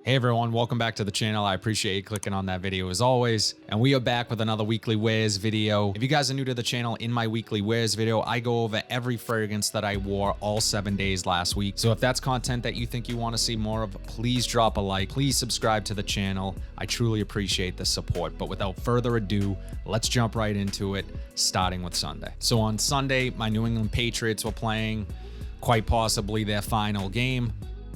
Hey everyone, welcome back to the channel. I appreciate you clicking on that video as always. And we are back with another weekly wears video. If you guys are new to the channel, in my weekly wears video, I go over every fragrance that I wore all 7 days last week. So if that's content that you think you want to see more of, please drop a like, please subscribe to the channel. I truly appreciate the support. But without further ado, let's jump right into it, starting with Sunday. So on Sunday, my New England Patriots were playing quite possibly their final game,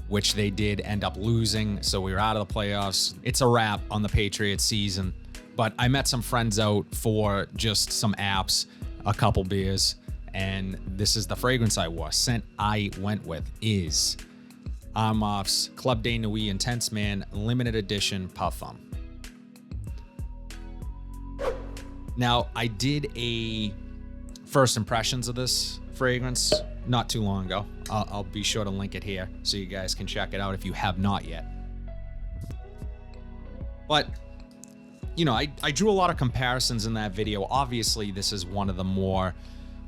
which they did end up losing. So we were out of the playoffs. It's a wrap on the Patriots season. But I met some friends out for just some apps, a couple beers, and this is the fragrance I wore. Scent I went with is Armoff's Club de Nuit Intense Man Limited Edition Parfum. Now, I did a first impressions of this fragrance not too long ago. I'll be sure to link it here so you guys can check it out if you have not yet. But, you know, I drew a lot of comparisons in that video. Obviously, this is one of the more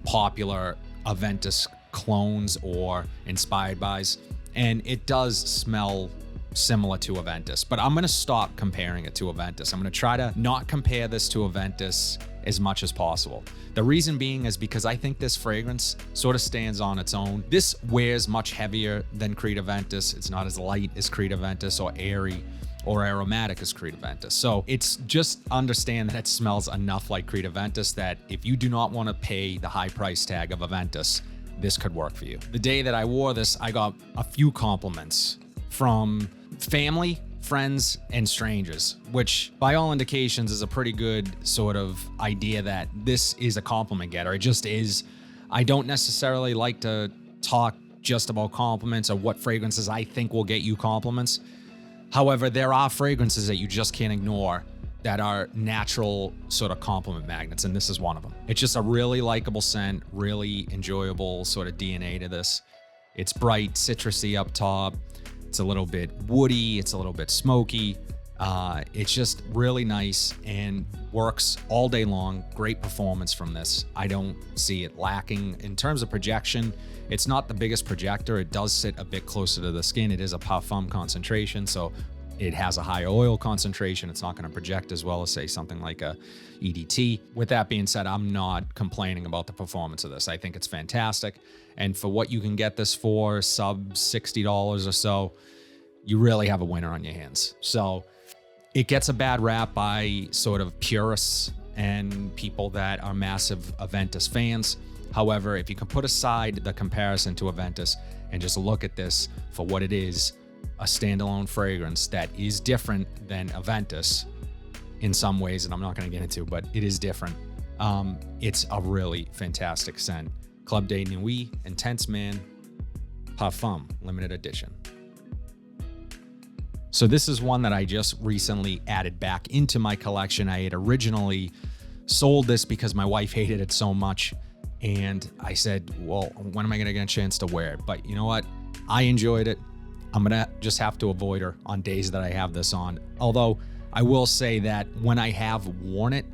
popular Aventus clones or inspired bys, and it does smell similar to Aventus, but I'm going to stop comparing it to Aventus. I'm going to try to not compare this to Aventus as much as possible. The reason being is because I think this fragrance sort of stands on its own. This wears much heavier than Creed Aventus. It's not as light as Creed Aventus or airy or aromatic as Creed Aventus. So it's just understand that it smells enough like Creed Aventus that if you do not want to pay the high price tag of Aventus, this could work for you. The day that I wore this, I got a few compliments from family, friends, and strangers, which by all indications is a pretty good sort of idea that this is a compliment getter. It just is. I don't necessarily like to talk just about compliments or what fragrances I think will get you compliments. However, there are fragrances that you just can't ignore that are natural sort of compliment magnets, and this is one of them. It's just a really likable scent, really enjoyable sort of DNA to this. It's bright, citrusy up top. It's a little bit woody, it's a little bit smoky. It's just really nice and works all day long. Great performance from this. I don't see it lacking. In terms of projection, it's not the biggest projector. It does sit a bit closer to the skin. It is a parfum concentration, so it has a higher oil concentration. It's not going to project as well as, say, something like a EDT. With that being said, I'm not complaining about the performance of this. I think it's fantastic. And for what you can get this for, sub $60 or so, you really have a winner on your hands. So it gets a bad rap by sort of purists and people that are massive Aventus fans. However, if you can put aside the comparison to Aventus and just look at this for what it is, a standalone fragrance that is different than Aventus in some ways, and I'm not going to get into, but it is different. It's a really fantastic scent. Club de Nuit Intense Man Parfum Limited Edition. So this is one that I just recently added back into my collection. I had originally sold this because my wife hated it so much, and I said, well, when am I going to get a chance to wear it? But you know what? I enjoyed it. I'm going to just have to avoid her on days that I have this on. Although I will say that when I have worn it,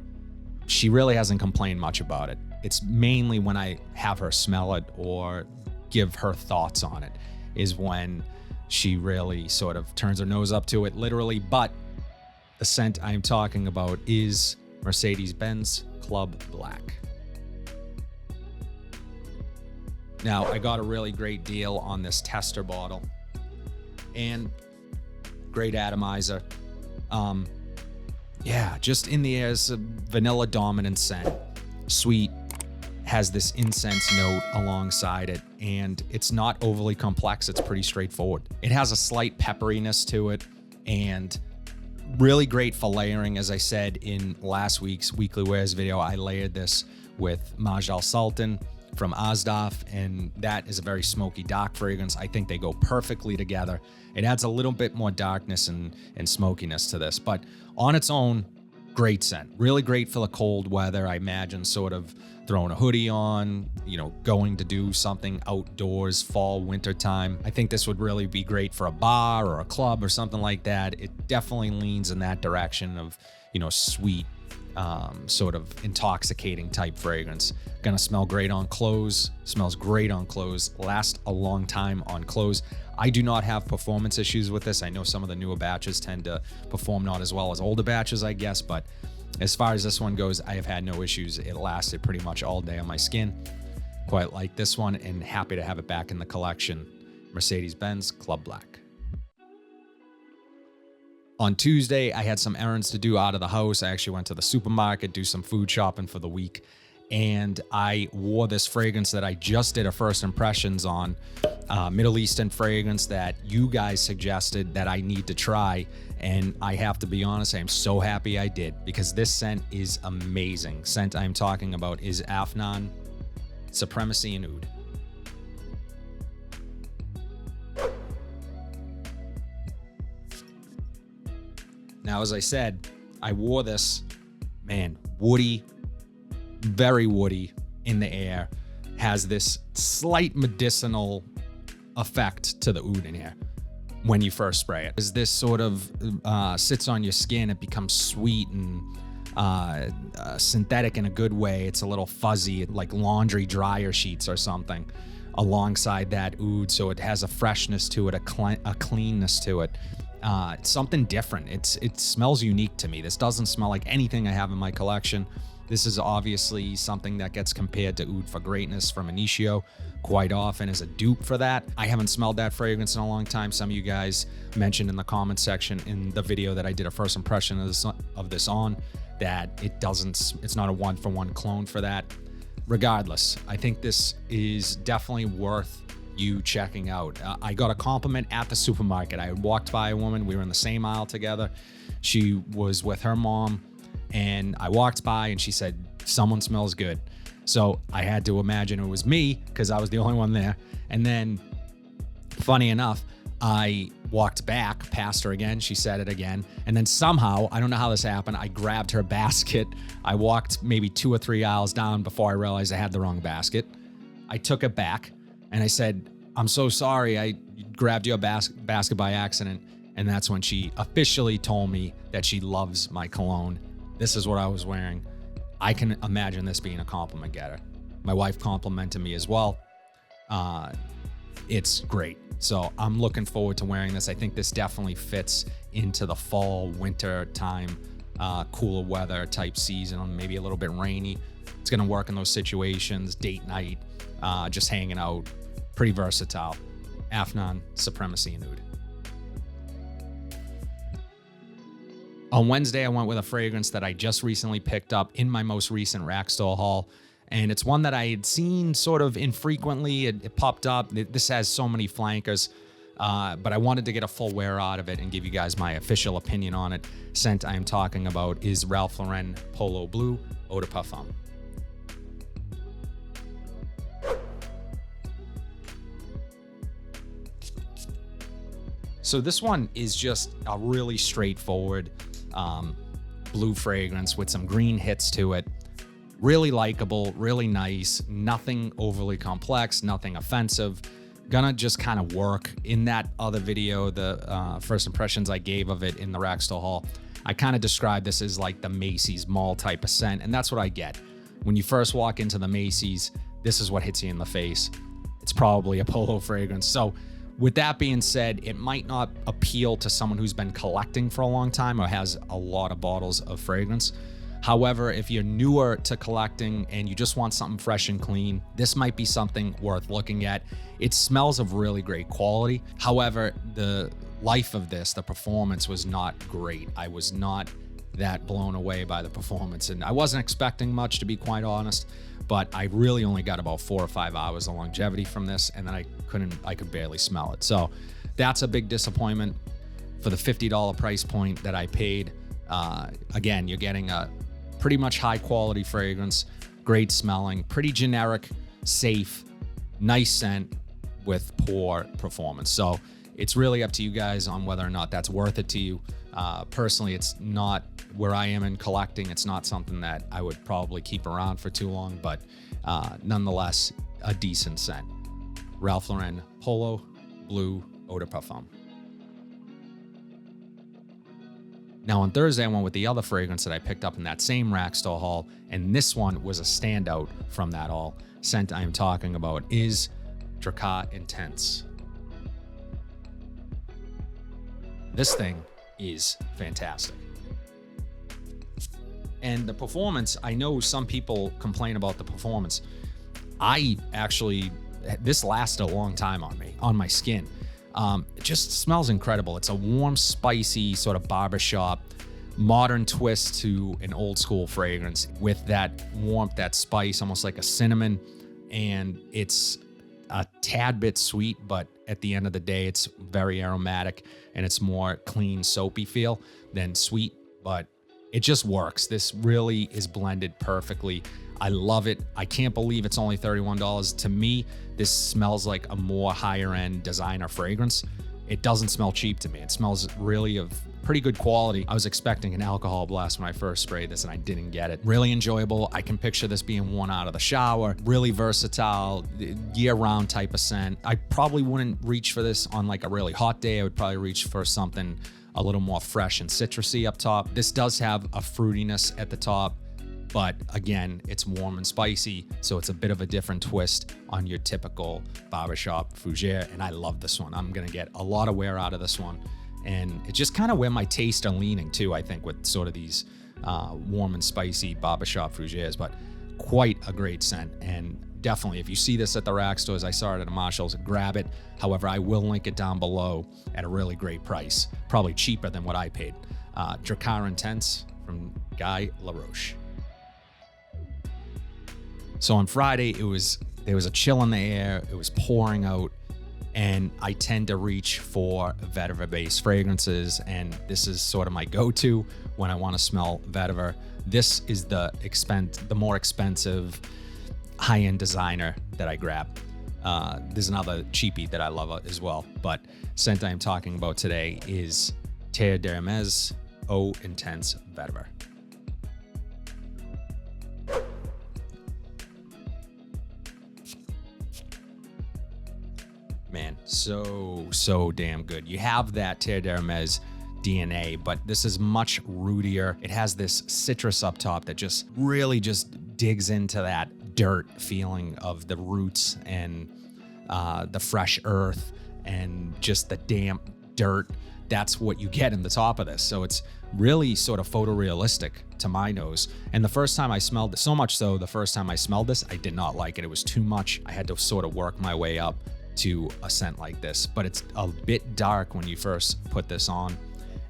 she really hasn't complained much about it. It's mainly when I have her smell it or give her thoughts on it is when she really sort of turns her nose up to it, literally. But the scent I'm talking about is Mercedes-Benz Club Black. Now, I got a really great deal on this tester bottle and great atomizer. Yeah, just in the air is a vanilla dominant scent. Sweet, has this incense note alongside it, and it's not overly complex. It's pretty straightforward. It has a slight pepperiness to it and really great for layering. As I said in last week's weekly wears video, I layered this with Majal Sultan from Randolph, and that is a very smoky, dark fragrance. I think they go perfectly together. It adds a little bit more darkness and smokiness to this, but on its own, great scent. Really great for the cold weather. I imagine sort of throwing a hoodie on, you know, going to do something outdoors, fall, winter time. I think this would really be great for a bar or a club or something like that. It definitely leans in that direction of, you know, sweet, sort of intoxicating type fragrance. Gonna smell great on clothes, smells great on clothes, last a long time on clothes. I do not have performance issues with this. I know some of the newer batches tend to perform not as well as older batches, I guess, but as far as this one goes, I have had no issues. It lasted pretty much all day on my skin. Quite like this one, and happy to have it back in the collection. Mercedes-Benz Club Black. On Tuesday, I had some errands to do out of the house. I actually went to the supermarket, do some food shopping for the week, and I wore this fragrance that I just did a first impressions on, Middle Eastern fragrance that you guys suggested that I need to try. And I have to be honest, I am so happy I did, because this scent is amazing. Scent I'm talking about is Aventus Supremacy and Oud. Now, as I said, I wore this, man, woody, very woody in the air, has this slight medicinal effect to the oud in here when you first spray it. As this sort of sits on your skin, it becomes sweet and synthetic in a good way. It's a little fuzzy, like laundry dryer sheets or something alongside that oud, so it has a freshness to it, a cleanness to it. It's something different. It smells unique to me. This doesn't smell like anything I have in my collection. This is obviously something that gets compared to Oud for Greatness from Initio quite often as a dupe for that. I haven't smelled that fragrance in a long time. Some of you guys mentioned in the comment section in the video that I did a first impression of this on that it's not a one-for-one clone for that. Regardless, I think this is definitely worth you checking out. I got a compliment at the supermarket. I walked by a woman. We were in the same aisle together. She was with her mom, and I walked by and she said, "Someone smells good." So I had to imagine it was me because I was the only one there. And then, funny enough, I walked back past her again. She said it again. And then somehow, I don't know how this happened, I grabbed her basket. I walked maybe 2 or 3 aisles down before I realized I had the wrong basket. I took it back and I said, "I'm so sorry. I grabbed your basket by accident." And that's when she officially told me that she loves my cologne. This is what I was wearing. I can imagine this being a compliment getter. My wife complimented me as well. It's great. So I'm looking forward to wearing this. I think this definitely fits into the fall, winter time, cooler weather type season, maybe a little bit rainy. It's going to work in those situations, date night, just hanging out. Pretty versatile. Aventus Supremacy and Oud. On Wednesday, I went with a fragrance that I just recently picked up in my most recent rack store haul. And it's one that I had seen sort of infrequently. It popped up. This has so many flankers, but I wanted to get a full wear out of it and give you guys my official opinion on it. Scent I am talking about is Ralph Lauren Polo Blue Eau de Parfum. So this one is just a really straightforward blue fragrance with some green hits to it. Really likable, really nice, nothing overly complex, nothing offensive. Gonna just kind of work. In that other video, the first impressions I gave of it in the rack store haul, I kind of described this as like the Macy's mall type of scent, and that's what I get. When you first walk into the Macy's, this is what hits you in the face. It's probably a Polo fragrance. So with that being said, it might not appeal to someone who's been collecting for a long time or has a lot of bottles of fragrance. However, if you're newer to collecting and you just want something fresh and clean, this might be something worth looking at. It smells of really great quality. However, the life of this, the performance was not great. I was not that blown away by the performance, and I wasn't expecting much, to be quite honest, but I really only got about 4 or 5 hours of longevity from this, and then I could barely smell it. So that's a big disappointment for the $50 price point that I paid. Again, you're getting a pretty much high quality fragrance, great smelling, pretty generic, safe, nice scent with poor performance. So it's really up to you guys on whether or not that's worth it to you. Personally, it's not where I am in collecting. It's not something that I would probably keep around for too long, but nonetheless, a decent scent. Ralph Lauren Polo Blue Eau de Parfum. Now on Thursday, I went with the other fragrance that I picked up in that same rack store haul, and this one was a standout from that all. Scent I am talking about is Dracar Intense. This thing is fantastic. And the performance, I know some people complain about the performance. This lasted a long time on me, on my skin. It just smells incredible. It's a warm, spicy sort of barbershop, modern twist to an old school fragrance with that warmth, that spice, almost like a cinnamon. And it's a tad bit sweet, but at the end of the day, it's very aromatic and it's more clean, soapy feel than sweet, but it just works. This really is blended perfectly. I love it. I can't believe it's only $31. To me, this smells like a more higher end designer fragrance. It doesn't smell cheap to me. It smells really of pretty good quality. I was expecting an alcohol blast when I first sprayed this and I didn't get it. Really enjoyable. I can picture this being worn out of the shower. Really versatile, year-round type of scent. I probably wouldn't reach for this on like a really hot day. I would probably reach for something a little more fresh and citrusy up top. This does have a fruitiness at the top, but again, it's warm and spicy, so it's a bit of a different twist on your typical barbershop fougere, and I love this one. I'm gonna get a lot of wear out of this one, and it's just kind of where my tastes are leaning too, I think, with sort of these warm and spicy barbershop fougères, but quite a great scent. And definitely, if you see this at the rack stores, I saw it at a Marshall's, grab it. However, I will link it down below at a really great price, probably cheaper than what I paid. Dracar Intense from Guy LaRoche. So on Friday, there was a chill in the air, it was pouring out, and I tend to reach for vetiver-based fragrances, and this is sort of my go-to when I want to smell vetiver. This is the more expensive high-end designer that I grab. There's another cheapie that I love as well, but scent I'm talking about today is Terre d'Hermès Eau Intense Vetiver. Man, so damn good. You have that Terre d'Hermès DNA, but this is much rootier. It has this citrus up top that just really just digs into that dirt feeling of the roots and the fresh earth and just the damp dirt. That's what you get in the top of this. So it's really sort of photorealistic to my nose. And the first time I smelled it, so much so the first time I smelled this, I did not like it. It was too much. I had to sort of work my way up to a scent like this, but it's a bit dark when you first put this on,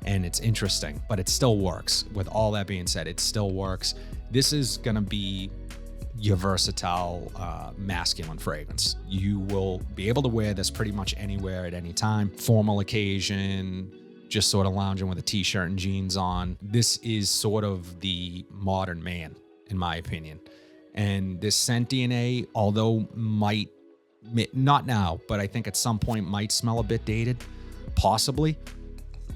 and it's interesting, but it still works. With all that being said, it still works. This is gonna be your versatile masculine fragrance. You will be able to wear this pretty much anywhere at any time. Formal occasion, just sort of lounging with a t-shirt and jeans on. This is sort of the modern man, in my opinion. And this scent DNA, although might, not now, but I think at some point might smell a bit dated, possibly.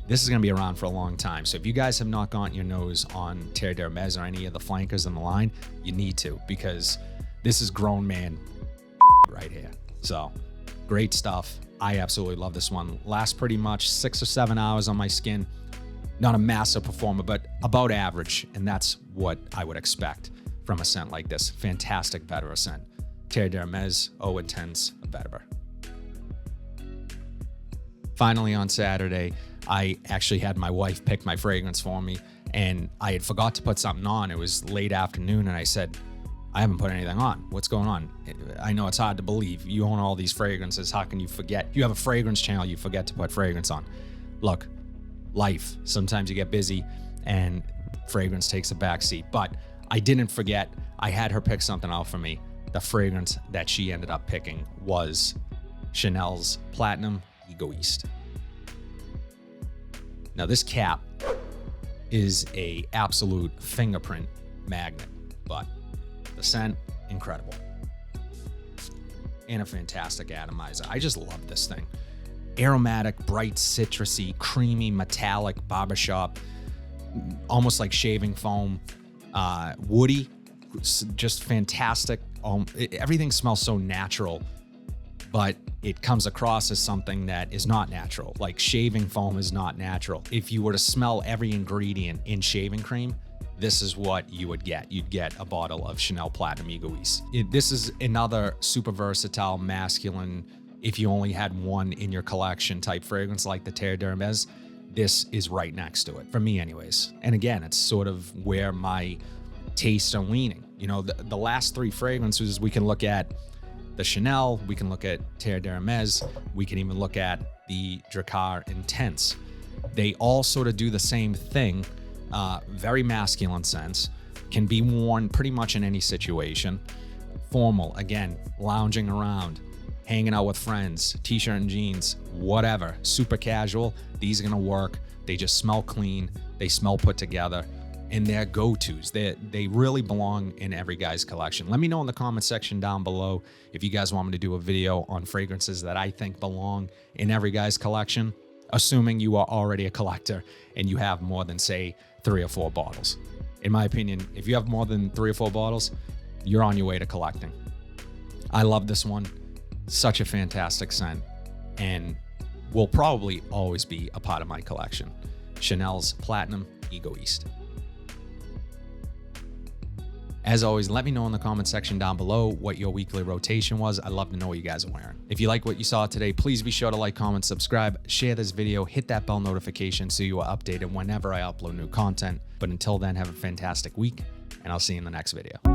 This is going to be around for a long time. So if you guys have not gotten your nose on Terre d'Hermès or any of the flankers in the line, you need to, because this is grown man right here. So great stuff. I absolutely love this one. Lasts pretty much 6 or 7 hours on my skin. Not a massive performer, but about average. And that's what I would expect from a scent like this. Fantastic vetiver scent. Terre d'Hermès Eau Intense Vetiver. Finally, on Saturday, I actually had my wife pick my fragrance for me, and I had forgot to put something on. It was late afternoon, and I said, I haven't put anything on. What's going on? I know it's hard to believe. You own all these fragrances. How can you forget? You have a fragrance channel, you forget to put fragrance on. Look, life. Sometimes you get busy, and fragrance takes a backseat. But I didn't forget. I had her pick something out for me. The fragrance that she ended up picking was Chanel's Platinum Egoist. Now this cap is a absolute fingerprint magnet, but the scent, incredible. And a fantastic atomizer. I just love this thing. Aromatic, bright, citrusy, creamy, metallic barbershop, almost like shaving foam, woody, just fantastic. Everything smells so natural, but it comes across as something that is not natural. Like shaving foam is not natural. If you were to smell every ingredient in shaving cream, this is what you would get. You'd get a bottle of Chanel Platinum Egoist. This is another super versatile, masculine, if you only had one in your collection type fragrance like the Terre d'Hermès. this is right next to it, for me anyways. And again, it's sort of where my tastes are leaning. You know, the last three fragrances, we can look at the Chanel, we can look at Terre d'Hermès, we can even look at the Drakkar Intense. They all sort of do the same thing, very masculine sense, can be worn pretty much in any situation. Formal, again, lounging around, hanging out with friends, t-shirt and jeans, whatever, super casual. These are gonna work. They just smell clean, they smell put together, and they're go-tos. They really belong in every guy's collection. Let me know in the comment section down below if you guys want me to do a video on fragrances that I think belong in every guy's collection, assuming you are already a collector and you have more than, say, 3 or 4 bottles. In my opinion, if you have more than 3 or 4 bottles, you're on your way to collecting. I love this one. Such a fantastic scent, and will probably always be a part of my collection. Chanel's Platinum Egoist. As always, let me know in the comment section down below what your weekly rotation was. I'd love to know what you guys are wearing. If you like what you saw today, please be sure to like, comment, subscribe, share this video, hit that bell notification so you are updated whenever I upload new content. But until then, have a fantastic week, and I'll see you in the next video.